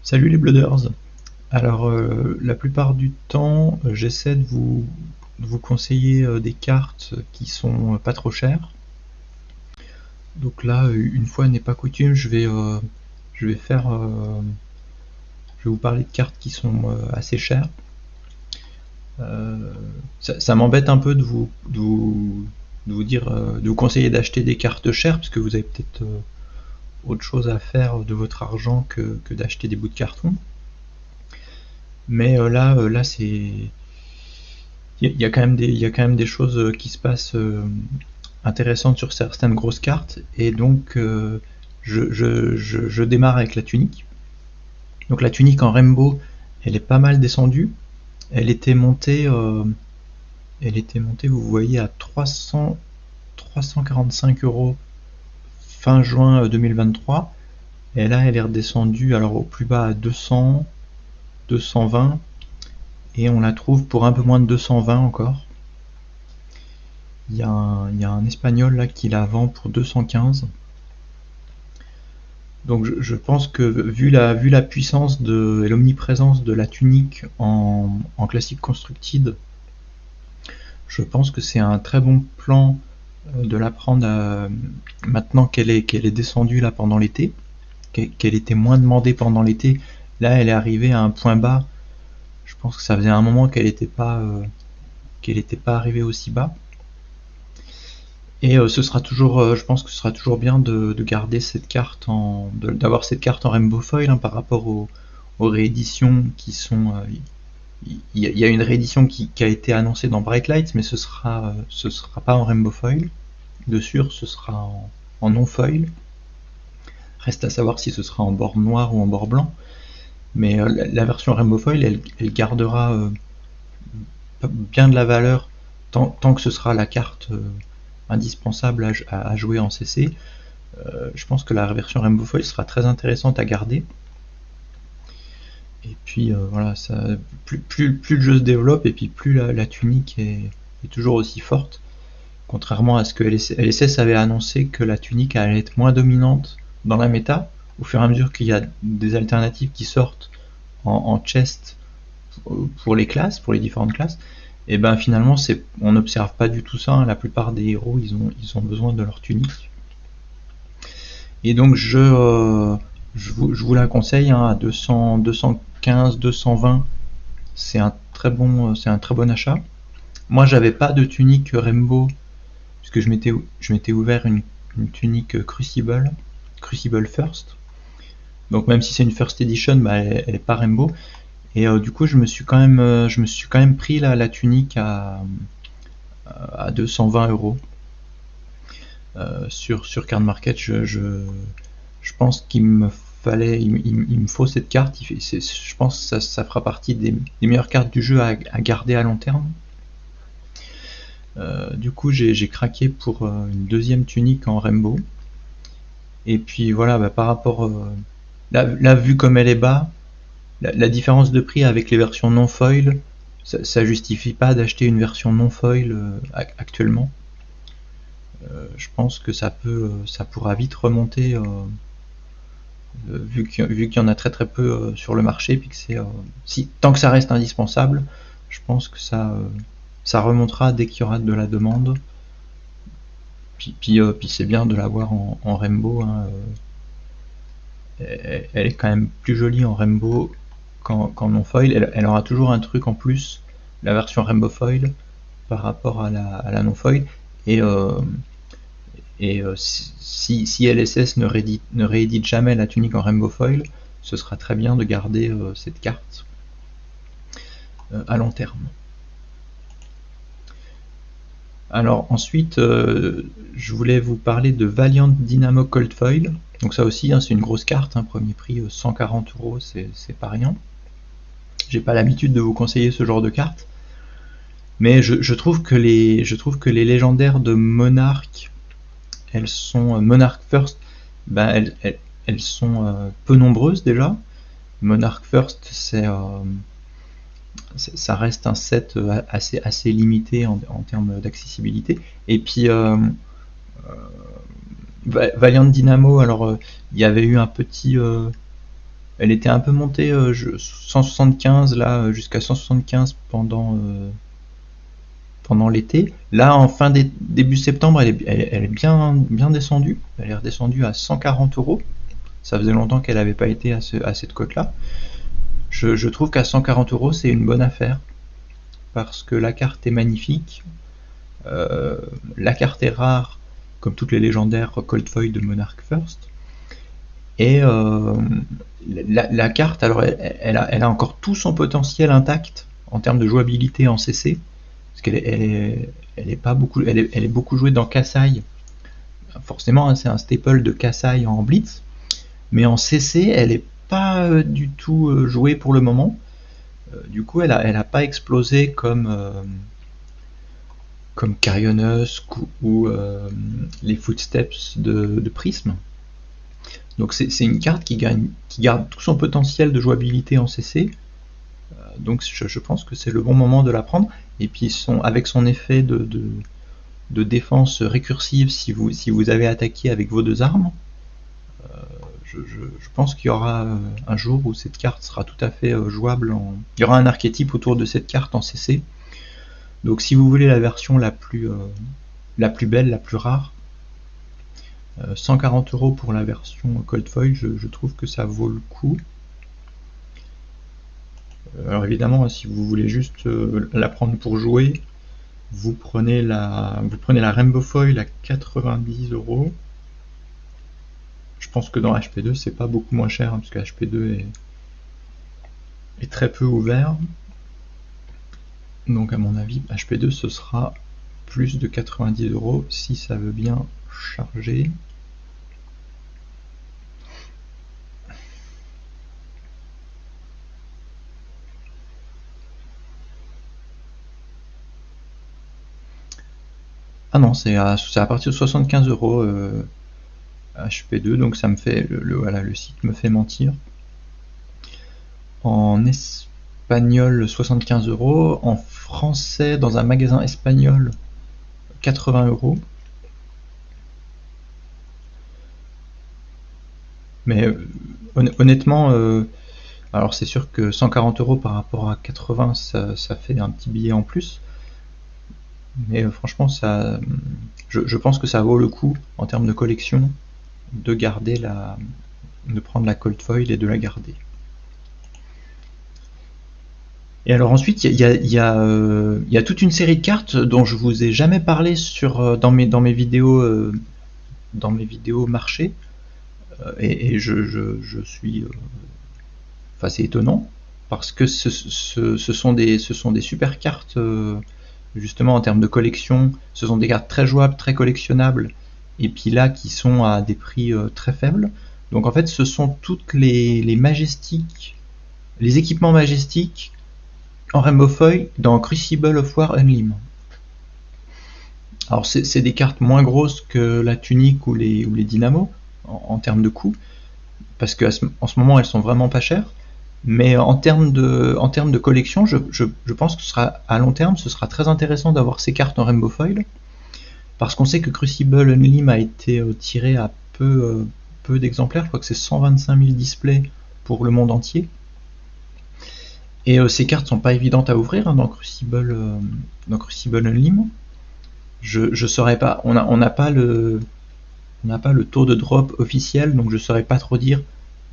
Salut les Blooders. Alors la plupart du temps, j'essaie de vous conseiller des cartes qui sont pas trop chères. Donc là, une fois n'est pas coutume, je vais faire, je vais vous parler de cartes qui sont assez chères. Ça m'embête un peu de vous dire, de vous conseiller d'acheter des cartes chères parce que vous avez peut-être autre chose à faire de votre argent que d'acheter des bouts de carton. Mais là c'est il y a quand même il y a quand même des choses qui se passent intéressantes sur certaines grosses cartes, et donc je démarre avec la tunique. Donc la tunique en Rainbow, elle est pas mal descendue. Elle était montée, vous voyez, à 345 euros fin juin 2023. Et là, elle est redescendue alors au plus bas à 200, 220, et on la trouve pour un peu moins de 220 encore. Il y a un espagnol là qui la vend pour 215. Donc je pense que vu la puissance et l'omniprésence de la tunique en classique constructed, je pense que c'est un très bon plan de la prendre maintenant qu'elle est descendue là pendant l'été, qu'elle était moins demandée pendant l'été. Là, elle est arrivée à un point bas. Je pense que ça faisait un moment qu'elle était pas arrivée aussi bas. Et ce sera toujours, je pense que ce sera toujours bien de garder cette carte d'avoir cette carte en Rainbow Foil, hein, par rapport aux rééditions qui sont. Il y a une réédition qui a été annoncée dans Bright Lights, mais ce sera pas en Rainbow Foil. De sûr, ce sera en non foil. Reste à savoir si ce sera en bord noir ou en bord blanc. Mais la version Rainbow Foil, elle gardera bien de la valeur tant que ce sera la carte indispensable à jouer en CC. Je pense que la version Rainbow Foil sera très intéressante à garder. Et puis voilà, plus le jeu se développe, et puis plus la tunique est toujours aussi forte. Contrairement à ce que LSS avait annoncé, que la tunique allait être moins dominante dans la méta, au fur et à mesure qu'il y a des alternatives qui sortent en chest pour les classes, pour les différentes classes. Et ben finalement on n'observe pas du tout ça, hein. La plupart des héros ils ont besoin de leur tunique. Et donc je vous la conseille, hein, à 200, 215, 220, c'est un très bon achat. Moi j'avais pas de tunique Rainbow puisque je m'étais ouvert une tunique Crucible First. Donc même si c'est une First Edition, bah, elle est pas Rainbow. Et du coup je me suis quand même pris la tunique à 220 euros sur Card Market. Je pense qu'il me faut cette carte. Je pense que ça fera partie des meilleures cartes du jeu à garder à long terme. Du coup j'ai craqué pour une deuxième tunique en Rainbow. Et puis voilà, bah, par rapport là vu comme elle est bas, la différence de prix avec les versions non foil, ça justifie pas d'acheter une version non foil actuellement. Je pense que ça pourra vite remonter, vu qu'il y en a très très peu sur le marché, puis que tant que ça reste indispensable, je pense que ça remontera dès qu'il y aura de la demande. Puis c'est bien de l'avoir en Rainbow, hein. Elle est quand même plus jolie en Rainbow qu'en non foil. Elle aura toujours un truc en plus, la version Rainbow Foil, par rapport à la non foil. Et si LSS ne réédite jamais la tunique en Rainbow Foil, ce sera très bien de garder cette carte à long terme. Alors ensuite, je voulais vous parler de Valiant Dynamo Cold Foil. Donc ça aussi, hein, c'est une grosse carte, hein, premier prix 140 euros, c'est pas rien. J'ai pas l'habitude de vous conseiller ce genre de carte, mais je trouve que les légendaires de Monarch, elles sont Monarch First, ben elles sont peu nombreuses déjà. Monarch First, ça reste un set assez limité en termes d'accessibilité. Et puis Valiant Dynamo, alors il y avait eu un petit Elle était un peu montée 175 là jusqu'à 175 pendant l'été. Là, en début septembre, elle est bien descendue. Elle est redescendue à 140 euros. Ça faisait longtemps qu'elle n'avait pas été à cette cote-là. Je trouve qu'à 140 euros, c'est une bonne affaire parce que la carte est magnifique. La carte est rare, comme toutes les légendaires Cold Foil de Monarch First. Et la carte, alors elle a encore tout son potentiel intact en termes de jouabilité en CC, parce elle est pas beaucoup, elle est beaucoup jouée dans Kassai. Forcément, hein, c'est un staple de Kassai en Blitz, mais en CC, elle est pas du tout jouée pour le moment. Du coup, elle a pas explosé comme Carrion-Husk ou les Footsteps de Prism. Donc c'est une carte qui garde tout son potentiel de jouabilité en CC. Donc je pense que c'est le bon moment de la prendre. Et puis avec son effet de défense récursive, si vous avez attaqué avec vos deux armes, je pense qu'il y aura un jour où cette carte sera tout à fait jouable. Il y aura un archétype autour de cette carte en CC. Donc si vous voulez la version la plus belle, la plus rare, 140 euros pour la version Cold Foil, je trouve que ça vaut le coup. Alors évidemment, si vous voulez juste la prendre pour jouer, vous prenez la Rainbow Foil à 90 euros. Je pense que dans HP2 c'est pas beaucoup moins cher, hein, parce que HP2 est très peu ouvert. Donc à mon avis, HP2 ce sera plus de 90 euros si ça veut bien charger. Ah non, c'est à partir de 75 euros HP2, donc ça me fait voilà, le site me fait mentir. En espagnol 75 euros, en français dans un magasin espagnol 80 euros. Mais honnêtement, alors c'est sûr que 140 euros par rapport à 80, ça fait un petit billet en plus. Mais franchement, je pense que ça vaut le coup en termes de collection de prendre la Cold Foil et de la garder. Et alors ensuite, il y a toute une série de cartes dont je vous ai jamais parlé dans mes vidéos marché. Et je suis, enfin c'est étonnant parce que ce sont des super cartes justement en termes de collection. Ce sont des cartes très jouables, très collectionnables, et puis là qui sont à des prix très faibles. Donc en fait, ce sont toutes les Majestiques, les équipements Majestiques en Rainbow Foil dans Crucible of War Unlim. Alors c'est des cartes moins grosses que la tunique ou les dynamos en termes de coût, parce qu'en ce moment elles sont vraiment pas chères. Mais en termes de collection, je pense que à long terme, ce sera très intéressant d'avoir ces cartes en Rainbow Foil, parce qu'on sait que Crucible Unlim a été tiré à peu d'exemplaires. Je crois que c'est 125 000 displays pour le monde entier. Et ces cartes sont pas évidentes à ouvrir hein, dans Crucible Unlim. Je saurais pas, on n'a pas le taux de drop officiel, donc je saurais pas trop dire.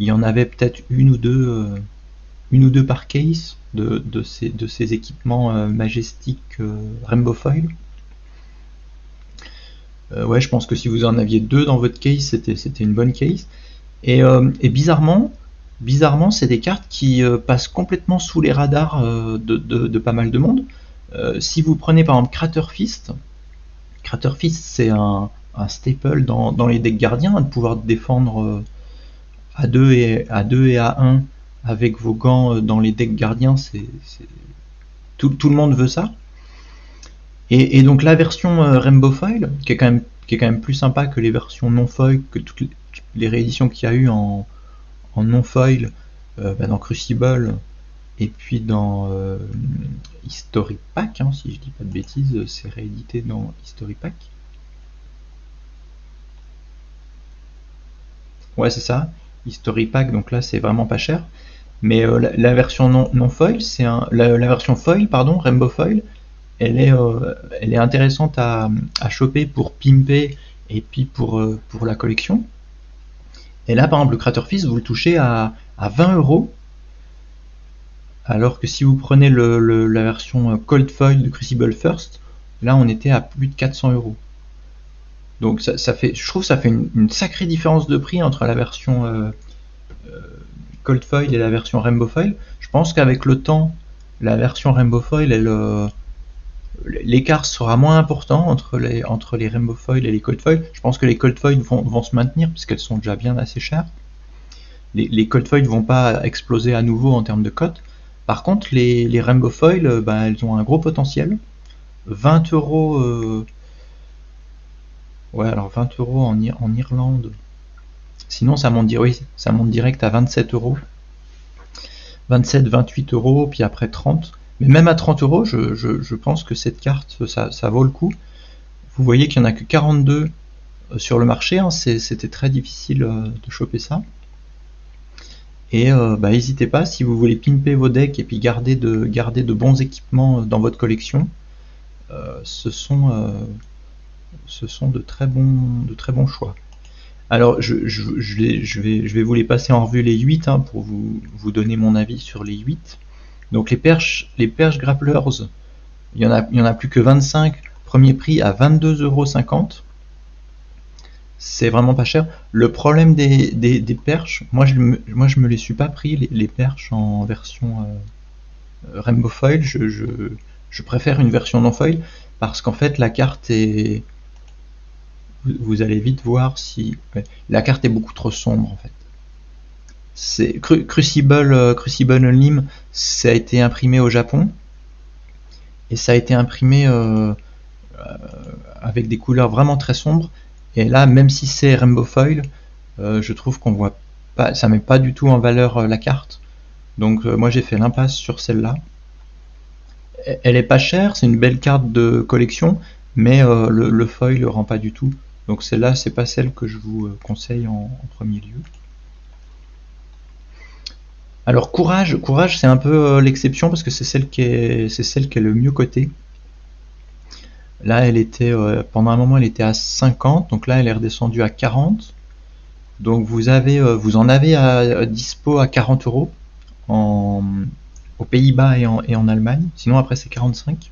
Il y en avait peut-être une ou deux par case de ces équipements Majestic Rainbow Foil. Ouais, je pense que si vous en aviez deux dans votre case, c'était une bonne case. Et bizarrement, c'est des cartes qui passent complètement sous les radars de pas mal de monde. Si vous prenez par exemple Craterfist c'est un staple dans les decks gardiens, de pouvoir défendre à 2 et à 1 avec vos gants dans les decks gardiens, tout le monde veut ça. Et donc la version Rainbow Foil, qui est quand même plus sympa que les versions non foil, que toutes les rééditions qu'il y a eu en non foil, dans Crucible et puis dans History Pack, hein, si je dis pas de bêtises, c'est réédité dans History Pack. Ouais, c'est ça. History Pack, donc là c'est vraiment pas cher. Mais la version non foil, la version foil, pardon, Rainbow Foil, elle est intéressante à choper pour pimper et puis pour la collection. Et là, par exemple, le Crater Fist, vous le touchez à 20 €, alors que si vous prenez la version Cold Foil de Crucible First, là on était à plus de 400 €. Donc je trouve que ça fait une sacrée différence de prix entre la version Cold Foil et la version Rainbow Foil. Je pense qu'avec le temps, la version Rainbow Foil, l'écart sera moins important entre les Rainbow Foil et les Cold Foil. Je pense que les Cold Foil vont se maintenir puisqu'elles sont déjà bien assez chères. Les Cold Foil ne vont pas exploser à nouveau en termes de cote. Par contre, les Rainbow Foil, elles ont un gros potentiel. 20 €. Ouais, alors 20 € en Irlande. Sinon, ça monte direct à 27 €. 27, 28 €, puis après 30. Mais même à 30 €, je pense que cette carte, ça vaut le coup. Vous voyez qu'il n'y en a que 42 sur le marché, hein. C'était très difficile de choper ça. Et n'hésitez pas, si vous voulez pimper vos decks et puis garder de bons équipements dans votre collection, ce sont de très bons choix. Alors je vais vous les passer en revue les 8, hein, pour vous donner mon avis sur les 8. Donc les perches grapplers, il y en a plus que 25, premier prix à 22,50 €. C'est vraiment pas cher. Le problème des perches, moi je me les suis pas pris, les perches en version Rainbow Foil. Je préfère une version non foil parce qu'en fait la carte est... Vous allez vite voir si... Ouais, la carte est beaucoup trop sombre en fait. C'est Crucible Unlim, ça a été imprimé au Japon et ça a été imprimé avec des couleurs vraiment très sombres. Et là, même si c'est Rainbow Foil, je trouve qu'on voit pas, ça met pas du tout en valeur la carte. Donc moi j'ai fait l'impasse sur celle-là. Elle est pas chère, c'est une belle carte de collection, mais le foil le rend pas du tout. Donc celle-là, c'est pas celle que je vous conseille en premier lieu. Alors Courage, c'est un peu l'exception parce que c'est celle qui est le mieux cotée. Là, elle était pendant un moment, elle était à 50, donc là, elle est redescendue à 40. Donc vous en avez à dispo à 40 € aux Pays-Bas et en Allemagne. Sinon après c'est 45.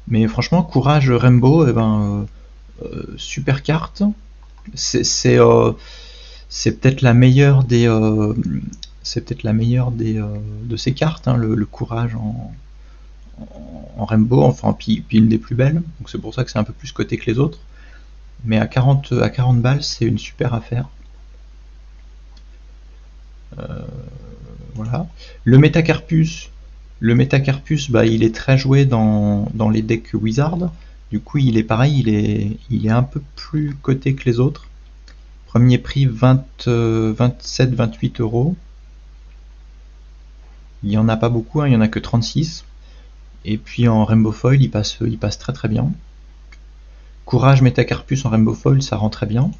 Mais franchement, Courage Rainbow, super carte. C'est peut-être la meilleure de ces cartes, hein, le Courage en Rainbow, enfin puis une des plus belles. Donc c'est pour ça que c'est un peu plus coté que les autres. Mais à 40 balles, c'est une super affaire. Voilà. Le Metacarpus, il est très joué dans les decks Wizard. Du coup, il est pareil, il est un peu plus coté que les autres. Premier prix 27, 28 €. Il n'y en a pas beaucoup, hein, il n'y en a que 36. Et puis en Rainbow Foil, il passe très très bien. Courage Metacarpus en Rainbow Foil, ça rend très bien.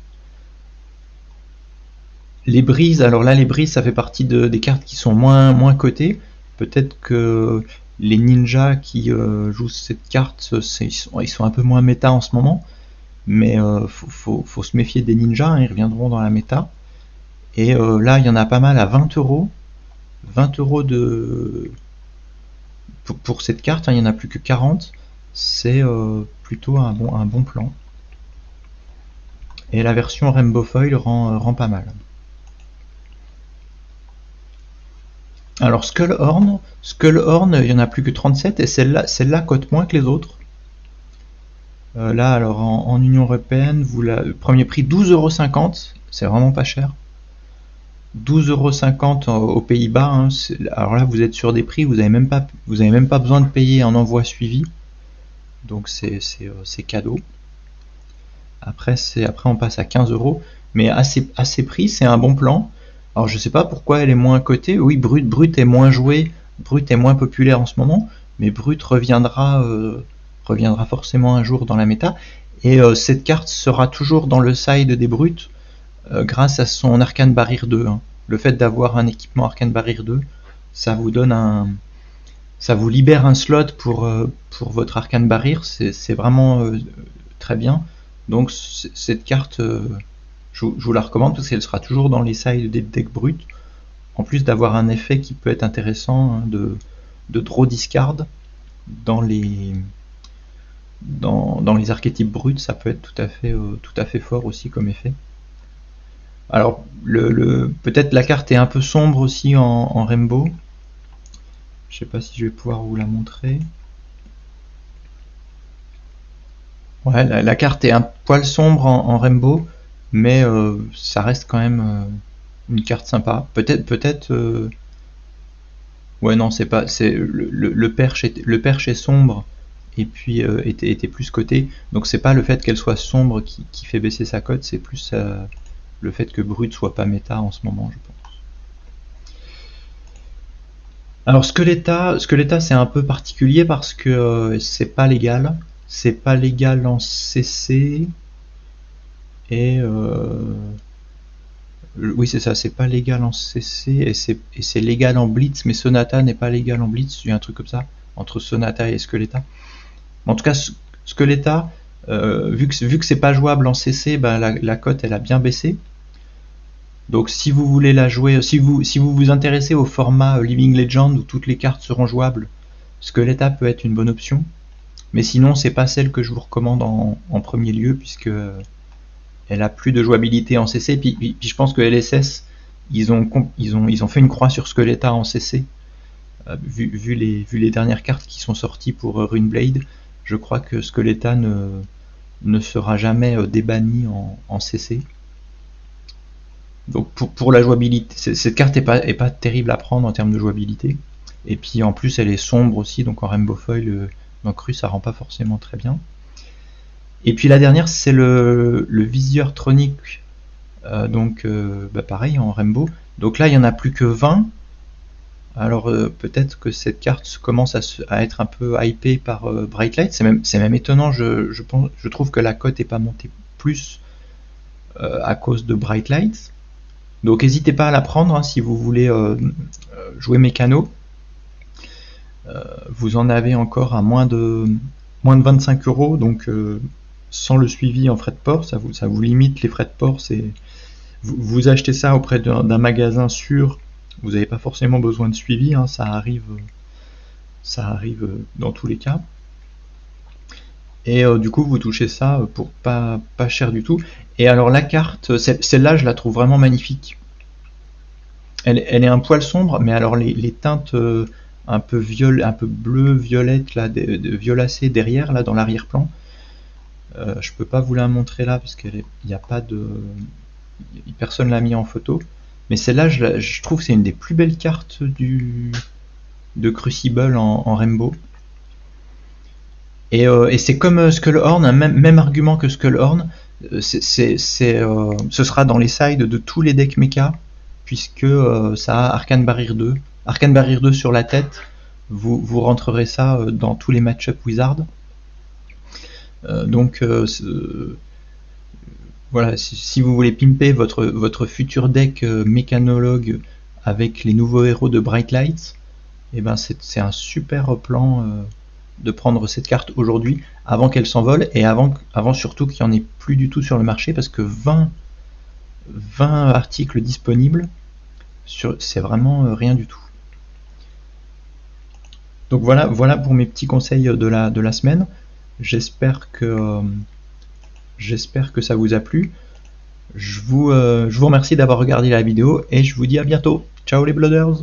Les brises, alors là les brises ça fait partie des cartes qui sont moins cotées. Peut-être que les ninjas qui jouent cette carte, ils sont un peu moins méta en ce moment. Mais faut se méfier des ninjas, hein, ils reviendront dans la méta. Et là il y en a pas mal à 20 €. 20 € pour cette carte, hein, il n'y en a plus que 40. C'est plutôt un bon plan. Et la version Rainbow Foil rend pas mal. Alors Skullhorn, il n'y en a plus que 37 et celle-là cote moins que les autres. Là, alors en Union Européenne, premier prix 12,50 €, c'est vraiment pas cher. 12,50 € aux Pays-Bas, hein, alors là vous êtes sur des prix, vous avez même pas besoin de payer un envoi suivi. Donc c'est cadeau. Après on passe à 15 €, mais à ces prix, c'est un bon plan. Alors je sais pas pourquoi elle est moins cotée. Oui, Brut est moins joué, Brut est moins populaire en ce moment, mais Brut reviendra forcément un jour dans la méta. Et cette carte sera toujours dans le side des Bruts. grâce à son Arcane Barrier 2. Hein. Le fait d'avoir un équipement Arcane Barrier 2, ça vous donne ça vous libère un slot pour votre Arcane Barrier, c'est vraiment très bien. Donc cette carte, je vous la recommande parce qu'elle sera toujours dans les sides des decks bruts, en plus d'avoir un effet qui peut être intéressant, hein, de draw discard dans les archétypes bruts, ça peut être tout à fait fort aussi comme effet. Alors peut-être la carte est un peu sombre aussi en Rainbow. Je sais pas si je vais pouvoir vous la montrer. Ouais, la carte est un poil sombre en Rainbow, mais ça reste quand même une carte sympa. Peut-être. Ouais, non, c'est pas. C'est le perche est sombre et puis était plus coté. Donc c'est pas le fait qu'elle soit sombre qui fait baisser sa cote, c'est plus le fait que Brut soit pas méta en ce moment, je pense. Alors Skeletta c'est un peu particulier parce que c'est pas légal. C'est pas légal en CC et oui c'est ça, c'est pas légal en CC et c'est légal en Blitz, mais Sonata n'est pas légal en Blitz. Il y a un truc comme ça entre Sonata et Skeletta. En tout cas, Skeletta, vu que c'est pas jouable en CC, ben la cote elle a bien baissé. Donc si vous voulez la jouer, si vous vous intéressez au format Living Legend où toutes les cartes seront jouables, Skeletta peut être une bonne option. Mais sinon, c'est pas celle que je vous recommande en premier lieu, puisque elle a plus de jouabilité en CC. Puis je pense que LSS, ils ont fait une croix sur Skeletta en CC. Vu les dernières cartes qui sont sorties pour Runeblade, je crois que Skeletta ne sera jamais débanni en CC. Donc pour la jouabilité, cette carte est pas terrible à prendre en termes de jouabilité. Et puis en plus elle est sombre aussi, donc en Rainbow Foil, dans Cru ça rend pas forcément très bien. Et puis la dernière c'est le Viseur Tronic, donc pareil en Rainbow. Donc là il n'y en a plus que 20. Alors peut-être que cette carte commence à être un peu hypée par Brightlight. C'est même étonnant, je trouve que la cote n'est pas montée plus à cause de Brightlight. Donc n'hésitez pas à la prendre hein, si vous voulez jouer mécano. Vous en avez encore à moins de 25 €, donc sans le suivi en frais de port, ça vous limite les frais de port. Vous achetez ça auprès d'un magasin sûr, vous n'avez pas forcément besoin de suivi, hein, ça arrive dans tous les cas. Et du coup vous touchez ça pour pas cher du tout. Et alors la carte, celle-là je la trouve vraiment magnifique. Elle est un poil sombre, mais alors les teintes un peu bleu, violette là, de violacé derrière là dans l'arrière-plan. Je peux pas vous la montrer là parce qu'il n'y a pas de, personne l'a mis en photo. Mais celle-là, je trouve que c'est une des plus belles cartes de Crucible en Rainbow. Et c'est comme Skullhorn, hein, même argument que Skullhorn. Ce sera dans les sides de tous les decks mecha, puisque ça a Arcane Barrier 2. Arcane Barrier 2 sur la tête, vous rentrerez ça dans tous les match-up Wizard. Donc voilà, si vous voulez pimper votre futur deck mécanologue avec les nouveaux héros de Brightlight, et ben c'est un super plan de prendre cette carte aujourd'hui avant qu'elle s'envole et avant surtout qu'il n'y en ait plus du tout sur le marché, parce que 20 articles disponibles, c'est vraiment rien du tout. Donc voilà pour mes petits conseils de la semaine. J'espère que ça vous a plu. Je vous remercie d'avoir regardé la vidéo et je vous dis à bientôt. Ciao les Blooders!